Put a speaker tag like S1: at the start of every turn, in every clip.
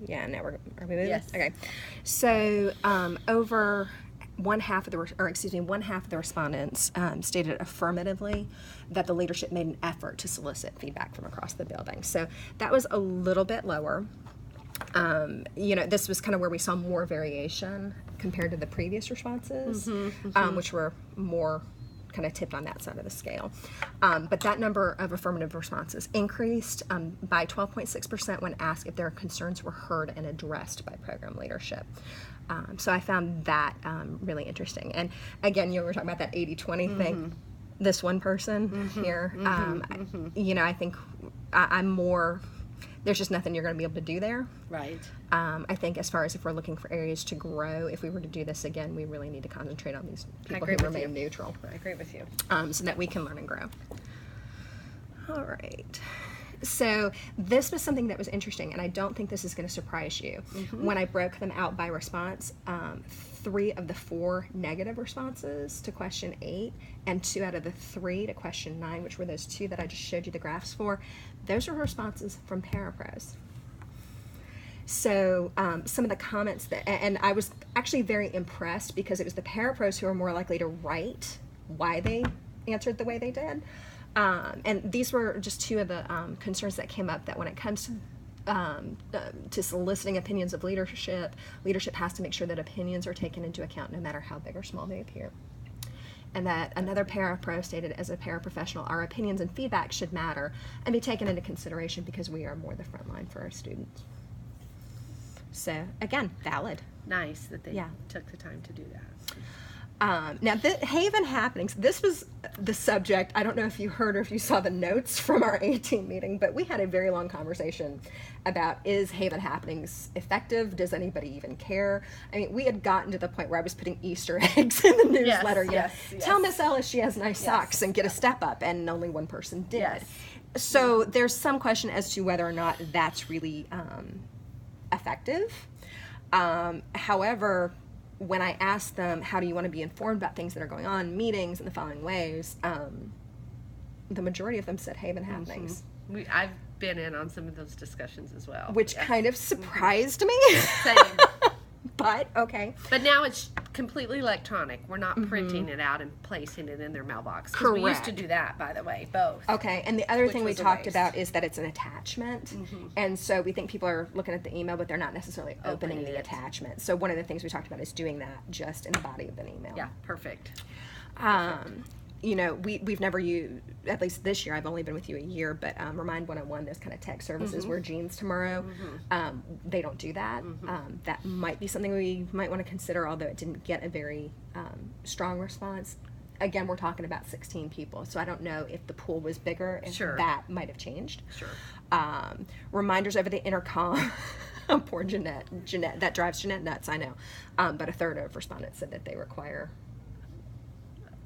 S1: Yeah, now are we moving?
S2: Yes.
S1: Okay. So over one half of the respondents stated affirmatively that the leadership made an effort to solicit feedback from across the building. So that was a little bit lower. This was kind of where we saw more variation compared to the previous responses, which were more kind of tipped on that side of the scale. But that number of affirmative responses increased by 12.6% when asked if their concerns were heard and addressed by program leadership. So I found that really interesting. And again, we were talking about that 80-20 thing. This one person here, I think I'm more, there's just nothing you're going to be able to do there.
S2: Right.
S1: I think as far as if we're looking for areas to grow, if we were to do this again, we really need to concentrate on these people who remain neutral.
S2: I agree with you.
S1: So that we can learn and grow. All right. So this was something that was interesting, and I don't think this is going to surprise you. When I broke them out by response, 3 of the 4 negative responses to question 8 and 2 out of the 3 to question 9, which were those 2 that I just showed you the graphs for, those were responses from parapros. So some of the comments and I was actually very impressed because it was the parapros who were more likely to write why they answered the way they did. And these were just 2 of the concerns that came up, that when it comes to soliciting opinions of leadership has to make sure that opinions are taken into account no matter how big or small they appear. And that another parapro stated, as a paraprofessional, our opinions and feedback should matter and be taken into consideration because we are more the front line for our students. So, again, valid.
S2: Nice that they took the time to do that.
S1: Now, the Haven Happenings, this was the subject. I don't know if you heard or if you saw the notes from our A-team meeting, but we had a very long conversation about, is Haven Happenings effective? Does anybody even care? I mean, we had gotten to the point where I was putting Easter eggs in the newsletter.
S2: Yes.
S1: Tell Miss Ellis she has nice socks and get a step up, and only one person did. So there's some question as to whether or not that's really effective. However, when I asked them, how do you want to be informed about things that are going on, meetings in the following ways, the majority of them said Haven Happenings.
S2: I've been in on some of those discussions as well.
S1: Which kind of surprised me.
S2: Same.
S1: But, okay.
S2: But now it's completely electronic. We're not printing it out and placing it in their mailbox.
S1: Correct.
S2: We used to do that, by the way, both.
S1: Okay, and the other thing we talked about is that it's an attachment. And so we think people are looking at the email, but they're not necessarily opening the attachment. So one of the things we talked about is doing that just in the body of an email.
S2: Yeah, perfect.
S1: We've never used, at least this year, I've only been with you a year, but Remind 101, those kind of tech services where Jeans Tomorrow, they don't do that. That might be something we might want to consider, although it didn't get a very strong response. Again, we're talking about 16 people, so I don't know if the pool was bigger, if that might have changed. Reminders over the intercom. Poor Jeanette, that drives Jeanette nuts, I know. But a third of respondents said that they require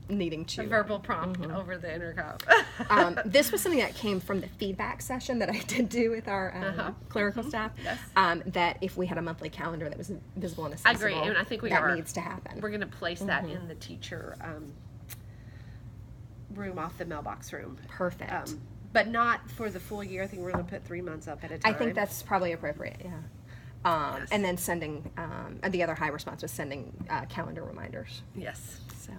S1: needing to
S2: a verbal prompt over the intercom.
S1: This was something that came from the feedback session that I did do with our clerical staff. That if we had a monthly calendar that was visible and accessible,
S2: I agree, and I think
S1: that needs to happen.
S2: We're going to place that in the teacher room off the mailbox room.
S1: Perfect.
S2: But not for the full year. I think we're going to put 3 months up at a time.
S1: I think that's probably appropriate. Yeah. And then sending the other high response was sending calendar reminders.
S2: Yes.
S1: So.